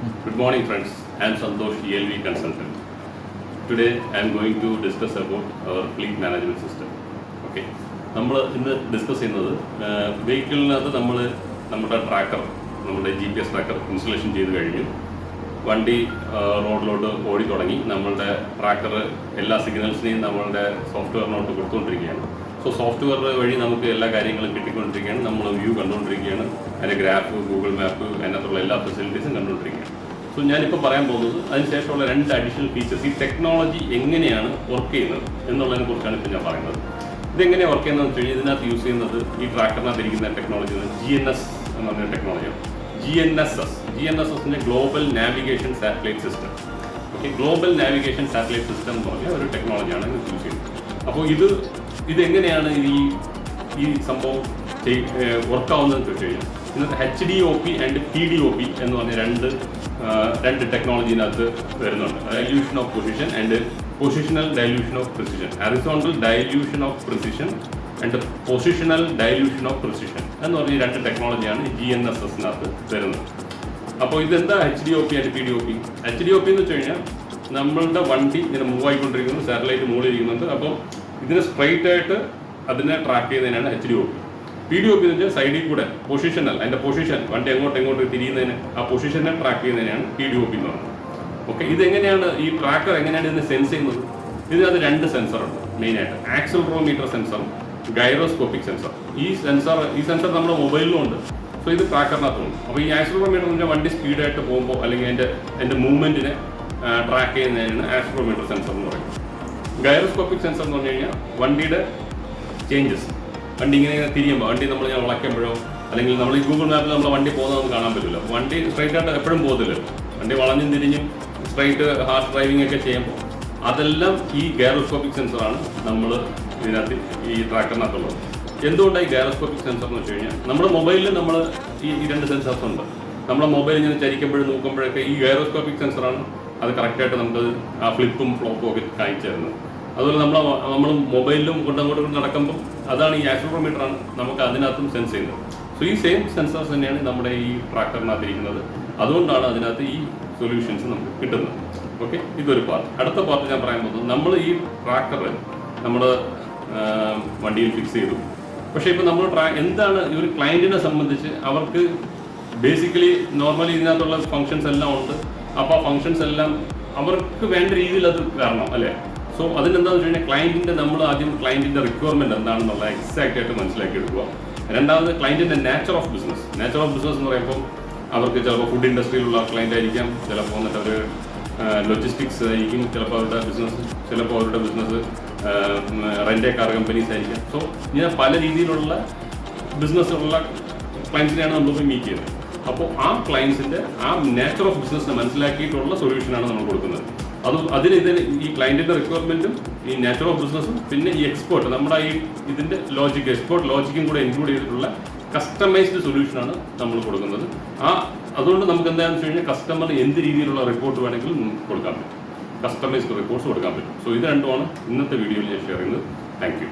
Good morning, friends. I am Santosh, ELV consultant. Today, I am going to discuss about our fleet management system. Okay. നമ്മൾ ഇന്ന് discuss ചെയ്യുന്നത് വെഹിക്കിളിനകത്ത് നമ്മുടെ tracker, നമ്മുടെ GPS tracker installation ചെയ്ത് കഴിഞ്ഞു. വണ്ടി റോഡിലോട്ട് ഓടി തുടങ്ങി. നമ്മളുടെ ട്രാക്കർ എല്ലാ സിഗ്നൽസിനെയും നമ്മളുടെ സോഫ്റ്റ്വെയറിനോട്ട് കൊടുത്തുകൊണ്ടിരിക്കുകയാണ്. സോ സോഫ്റ്റ്വെയർ വഴി നമുക്ക് എല്ലാ കാര്യങ്ങളും കിട്ടിക്കൊണ്ടിരിക്കുകയാണ്. നമ്മൾ വ്യൂ കണ്ടുകൊണ്ടിരിക്കുകയാണ്. അതിൻ്റെ ഗ്രാഫ്, ഗൂഗിൾ മാപ്പ്, അതിനകത്തുള്ള എല്ലാ ഫെസിലിറ്റീസും കണ്ടുകൊണ്ടിരിക്കുകയാണ്. സോ ഞാനിപ്പോൾ പറയാൻ പോകുന്നത് അതിനുശേഷമുള്ള 2 അഡീഷണൽ ഫീച്ചേഴ്സ്, ഈ ടെക്നോളജി എങ്ങനെയാണ് വർക്ക് ചെയ്യുന്നത് എന്നുള്ളതിനെ കുറിച്ചാണ് ഇപ്പോൾ ഞാൻ പറയുന്നത്. ഇതെങ്ങനെയാണ് വർക്ക് ചെയ്യുന്നതെന്ന് വെച്ച് കഴിഞ്ഞാൽ ഇതിനകത്ത് യൂസ് ചെയ്യുന്നത് ഈ ട്രാക്കറിനകത്ത് ഇരിക്കുന്ന ടെക്നോളജി GNS എന്ന് പറഞ്ഞ ടെക്നോളജിയാണ്. GNSS global navigation satellite system. Okay, global navigation satellite system എന്ന് പറഞ്ഞ ഒരു ടെക്നോളജിയാണ് ഇത് യൂസ് ചെയ്യുന്നത്. അപ്പോൾ ഇതെങ്ങനെയാണ് ഈ സംഭവം വർക്കാവുന്നതെന്ന് ചോദിച്ചു കഴിഞ്ഞാൽ ഇന്നത്തെ HDOP ആൻഡ് PDOP എന്ന് പറഞ്ഞ രണ്ട് ടെക്നോളജിനകത്ത് വരുന്നുണ്ട്. Dilution of position and positional dilution of precision, horizontal dilution of precision and positional dilution of precision എന്ന് പറഞ്ഞ 2 ടെക്നോളജിയാണ് GNSSനകത്ത് വരുന്നത്. അപ്പോൾ ഇതെന്താ HDOP ആൻഡ് PDOP? HDOP എന്ന് വെച്ച് കഴിഞ്ഞാൽ നമ്മളുടെ വണ്ടി ഇങ്ങനെ മൂവ് ആയിക്കൊണ്ടിരിക്കുന്നു, സാറ്റലൈറ്റ് മുകളിൽ ഇരിക്കുന്നുണ്ട്. അപ്പോൾ ഇതിനെ സ്ട്രൈറ്റ് ആയിട്ട് അതിനെ ട്രാക്ക് ചെയ്യുന്നതിനാണ് HDOP. PDOP എന്ന് വെച്ചാൽ സൈഡിൽ കൂടെ പൊസിഷണൽ, അതിൻ്റെ പൊസിഷൻ, വണ്ടി എങ്ങോട്ട് തിരിയുന്നതിന് ആ പൊസിഷനെ ട്രാക്ക് ചെയ്യുന്നതിനാണ് PDOP എന്ന് പറയുന്നത്. ഓക്കെ, ഇതെങ്ങനെയാണ് ഈ ട്രാക്കർ എങ്ങനെയാണ് ഇതിനെ സെൻസ് ചെയ്യുന്നത്? ഇതിനകത്ത് 2 സെൻസറുണ്ട് മെയിനായിട്ട്. ആക്സിലറോമീറ്റർ സെൻസറും ഗൈറോസ്കോപ്പിക് സെൻസർ. ഈ സെൻസർ നമ്മുടെ മൊബൈലിലും ഉണ്ട്. സോ ഇത് ട്രാക്കറിനകത്തുണ്ട്. അപ്പോൾ ഈ ആക്സിലറോമീറ്റർ എന്ന് പറഞ്ഞാൽ വണ്ടി സ്പീഡായിട്ട് പോകുമ്പോൾ അല്ലെങ്കിൽ അതിൻ്റെ മൂവ്മെൻറ്റിനെ ട്രാക്ക് ചെയ്യുന്നതിനാണ് ആക്സിലറോമീറ്റർ സെൻസർ എന്ന് പറയുന്നത്. ഗൈറോസ്കോപ്പിക് സെൻസർ എന്ന് പറഞ്ഞു കഴിഞ്ഞാൽ വണ്ടിയുടെ ചേഞ്ചസ്, വണ്ടി ഇങ്ങനെ തിരിയുമ്പോൾ, വണ്ടി നമ്മൾ ഞാൻ വളയ്ക്കുമ്പോഴോ അല്ലെങ്കിൽ നമ്മൾ ഈ ഗൂഗിൾ മാപ്പിൽ നമ്മൾ വണ്ടി പോകുന്നതൊന്നും കാണാൻ പറ്റില്ല. വണ്ടി സ്ട്രൈറ്റ് ആയിട്ട് എപ്പോഴും പോകത്തില്ല. വണ്ടി വളഞ്ഞും തിരിഞ്ഞും സ്ട്രൈറ്റ് ഹാർഷ് ഡ്രൈവിംഗ് ഒക്കെ ചെയ്യുമ്പോൾ അതെല്ലാം ഈ ഗൈറോസ്കോപ്പിക് സെൻസറാണ് നമ്മൾ ഇതിനകത്ത് ഈ ട്രാക്കറിനകത്തുള്ളത്. എന്തുകൊണ്ടാണ് ഈ ഗൈറോസ്കോപ്പിക് സെൻസർ എന്ന് വെച്ച് കഴിഞ്ഞാൽ നമ്മുടെ മൊബൈലിൽ നമ്മൾ ഈ 2 സെൻസേഴ്സ് ഉണ്ട്. നമ്മുടെ മൊബൈൽ ഇങ്ങനെ ചരിക്കുമ്പോഴും നോക്കുമ്പോഴൊക്കെ ഈ ഗൈറോസ്കോപ്പിക് സെൻസറാണ് അത് കറക്റ്റായിട്ട് നമുക്കത് ആ ഫ്ലിപ്പും ഫ്ലോപ്പും ഒക്കെ കാണിച്ചു തരുന്നത്. അതുപോലെ നമ്മൾ മൊബൈലിലും കൊണ്ടങ്ങോട്ട് നടക്കുമ്പോൾ അതാണ് ഈ ആക്സിലറോമീറ്ററാണ് നമുക്ക് അതിനകത്തും സെൻസ് ചെയ്യുന്നത്. സോ ഈ സെയിം സെൻസേഴ്സ് തന്നെയാണ് നമ്മുടെ ഈ ട്രാക്കറിനകത്ത് ഇരിക്കുന്നത്. അതുകൊണ്ടാണ് അതിനകത്ത് ഈ സൊല്യൂഷൻസ് നമുക്ക് കിട്ടുന്നത്. ഓക്കെ, ഇതൊരു പാർട്ട്. അടുത്ത പാർട്ട് ഞാൻ പറയാൻ പോകുന്നത്, നമ്മൾ ഈ ട്രാക്കർ നമ്മുടെ വണ്ടിയിൽ ഫിക്സ് ചെയ്തു. പക്ഷേ ഇപ്പോൾ നമ്മൾ എന്താണ് ഈ ഒരു ക്ലയൻറ്റിനെ സംബന്ധിച്ച് അവർക്ക് ബേസിക്കലി നോർമലി ഇതിനകത്തുള്ള ഫങ്ഷൻസ് എല്ലാം ഉണ്ട്. അപ്പോൾ ആ ഫങ്ഷൻസ് എല്ലാം അവർക്ക് വേണ്ട രീതിയിൽ അത് വരണം അല്ലേ? സോ അതിനെന്താണെന്ന് വെച്ച് കഴിഞ്ഞാൽ നമ്മൾ ആദ്യം ക്ലയൻറ്റിൻ്റെ റിക്വയർമെൻറ്റ് എന്താണെന്നുള്ള എക്സാക്റ്റ് ആയിട്ട് മനസ്സിലാക്കി എടുക്കുക. രണ്ടാമത് ക്ലയൻറ്റിൻ്റെ നേച്ചർ ഓഫ് ബിസിനസ് എന്ന് പറയുമ്പോൾ അവർക്ക് ചിലപ്പോൾ ഫുഡ് ഇൻഡസ്ട്രിയിലുള്ള ക്ലയൻ്റ് ആയിരിക്കാം, ചിലപ്പോൾ വന്നിട്ട് അവർ ലോജിസ്റ്റിക്സ് ആയിരിക്കും, ചിലപ്പോൾ അവരുടെ ബിസിനസ് റെൻ്റ് കാർ കമ്പനീസ് ആയിരിക്കാം. സോ ഇങ്ങനെ പല രീതിയിലുള്ള ബിസിനസ്സുള്ള ക്ലയൻസിനെയാണ് നമ്മൾ മീറ്റ് ചെയ്യുന്നത്. അപ്പോൾ ആ ക്ലയൻസിൻ്റെ ആ നേച്ചർ ഓഫ് ബിസിനസ്സിനെ മനസ്സിലാക്കിയിട്ടുള്ള സൊല്യൂഷനാണ് നമ്മൾ കൊടുക്കുന്നത്. ഈ ക്ലയൻറ്റിൻ്റെ റിക്വയർമെൻറ്റും ഈ നേച്ചർ ഓഫ് ബിസിനസ്സും പിന്നെ ഈ എക്സ്പോർട്ട് നമ്മുടെ ഇതിൻ്റെ എക്സ്പോർട്ട് ലോജിക്കും കൂടെ ഇൻക്ലൂഡ് ചെയ്തിട്ടുള്ള കസ്റ്റമൈസ്ഡ് സൊല്യൂഷനാണ് നമ്മൾ കൊടുക്കുന്നത്. അതുകൊണ്ട് നമുക്ക് എന്താണെന്ന് വെച്ച് കഴിഞ്ഞാൽ കസ്റ്റമർ എന്ത് രീതിയിലുള്ള റിപ്പോർട്ട് വേണമെങ്കിലും കൊടുക്കാൻ പറ്റും, കസ്റ്റമൈസ്ഡ് റിപ്പോർട്ട്സ് കൊടുക്കാൻ പറ്റും. സോ ഇത് രണ്ടുമാണ് ഇന്നത്തെ വീഡിയോയിൽ ഞാൻ ഷെയർ ചെയ്യുന്നത്. Thank you.